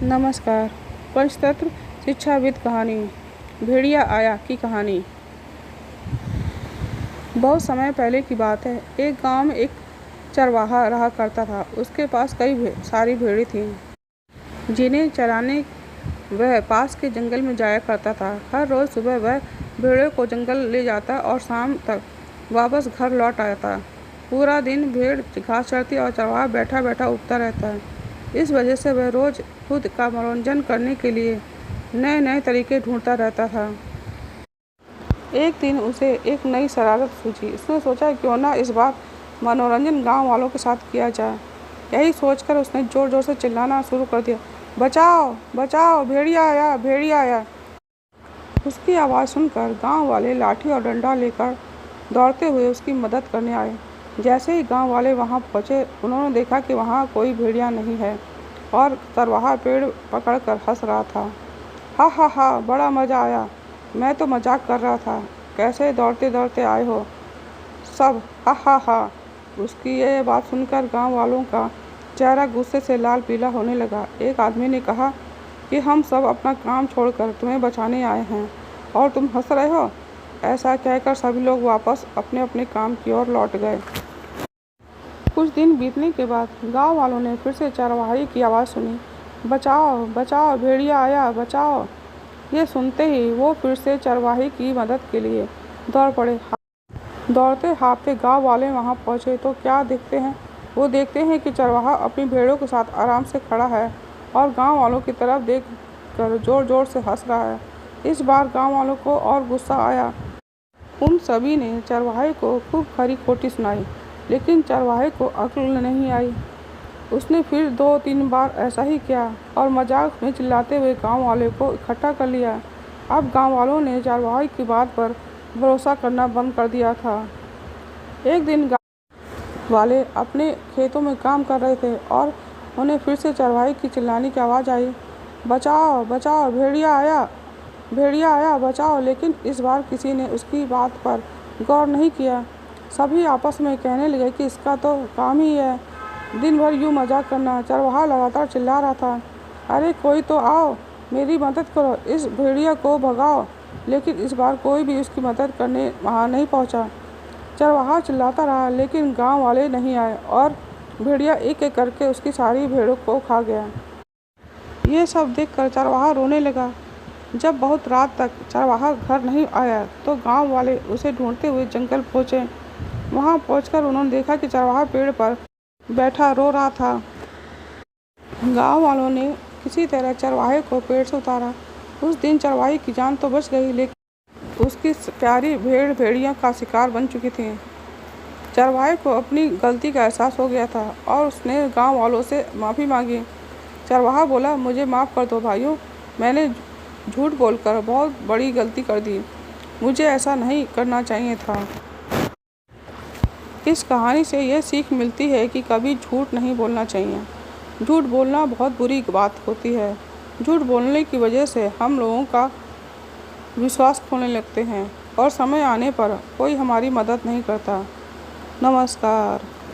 नमस्कार। पंचतंत्र शिक्षाविद कहानी भेड़िया आया की कहानी। बहुत समय पहले की बात है। एक गांव में एक चरवाहा रहा करता था। उसके पास कई सारी भेड़ें थीं जिन्हें चराने वह पास के जंगल में जाया करता था। हर रोज़ सुबह वह भेड़ों को जंगल ले जाता और शाम तक वापस घर लौट आता। पूरा दिन भेड़ घास चरती और चरवाहा बैठा बैठा उगता रहता। इस वजह से वह रोज़ खुद का मनोरंजन करने के लिए नए नए तरीके ढूंढता रहता था। एक दिन उसे एक नई शरारत सूझी। उसने सोचा क्यों ना इस बार मनोरंजन गांव वालों के साथ किया जाए। यही सोचकर उसने जोर जोर से चिल्लाना शुरू कर दिया, बचाओ बचाओ, भेड़िया आया, भेड़िया आया। उसकी आवाज़ सुनकर गांव वाले लाठी और डंडा लेकर दौड़ते हुए उसकी मदद करने आए। जैसे ही गांव वाले वहां पहुंचे, उन्होंने देखा कि वहां कोई भेड़िया नहीं है और चरवाहा पेड़ पकड़कर हंस रहा था। हा हा हा, बड़ा मज़ा आया, मैं तो मजाक कर रहा था, कैसे दौड़ते दौड़ते आए हो सब, हा हा हा। उसकी यह बात सुनकर गांव वालों का चेहरा गुस्से से लाल पीला होने लगा। एक आदमी ने कहा कि हम सब अपना काम छोड़कर तुम्हें बचाने आए हैं और तुम हंस रहे हो। ऐसा कहकर सभी लोग वापस अपने अपने काम की ओर लौट गए। कुछ दिन बीतने के बाद गांव वालों ने फिर से चरवाहे की आवाज़ सुनी, बचाओ बचाओ, भेड़िया आया, बचाओ। ये सुनते ही वो फिर से चरवाहे की मदद के लिए दौड़ पड़े। दौड़ते हाँफते गांव वाले वहां पहुंचे तो क्या देखते हैं? वो देखते हैं कि चरवाहा अपनी भेड़ों के साथ आराम से खड़ा है और गांव वालों की तरफ देख कर जोर जोर से हंस रहा है। इस बार गांव वालों को और गुस्सा आया। उन सभी ने चरवाहे को खूब खरी खोटी सुनाई, लेकिन चरवाहे को अक्ल नहीं आई। उसने फिर 2-3 बार ऐसा ही किया और मजाक में चिल्लाते हुए गांव वाले को इकट्ठा कर लिया। अब गांव वालों ने चरवाहे की बात पर भरोसा करना बंद कर दिया था। एक दिन गांव वाले अपने खेतों में काम कर रहे थे और उन्हें फिर से चरवाहे की चिल्लाने की आवाज़ आई, बचाओ बचाओ, भेड़िया आया, भेड़िया आया, बचाओ। लेकिन इस बार किसी ने उसकी बात पर गौर नहीं किया। सभी आपस में कहने लगे कि इसका तो काम ही है दिन भर यूँ मजाक करना। चरवाहा लगातार चिल्ला रहा था, अरे कोई तो आओ, मेरी मदद करो, इस भेड़िया को भगाओ। लेकिन इस बार कोई भी उसकी मदद करने वहाँ नहीं पहुँचा। चरवाहा चिल्लाता रहा, लेकिन गांव वाले नहीं आए और भेड़िया एक एक करके उसकी सारी भेड़ों को खा गया। ये सब देखकर चरवाहा रोने लगा। जब बहुत रात तक चरवाहा घर नहीं आया तो गांव वाले उसे ढूंढते हुए जंगल पहुँचे। वहां पहुंचकर उन्होंने देखा कि चरवाहा पेड़ पर बैठा रो रहा था। गांव वालों ने किसी तरह चरवाहे को पेड़ से उतारा। उस दिन चरवाहे की जान तो बच गई, लेकिन उसकी प्यारी भेड़ भेड़ियों का शिकार बन चुकी थी। चरवाहे को अपनी गलती का एहसास हो गया था और उसने गांव वालों से माफ़ी मांगी। चरवाहा बोला, मुझे माफ़ कर दो भाइयों, मैंने झूठ बोलकर बहुत बड़ी गलती कर दी, मुझे ऐसा नहीं करना चाहिए था। इस कहानी से यह सीख मिलती है कि कभी झूठ नहीं बोलना चाहिए। झूठ बोलना बहुत बुरी बात होती है। झूठ बोलने की वजह से हम लोगों का विश्वास खोने लगते हैं और समय आने पर कोई हमारी मदद नहीं करता। नमस्कार।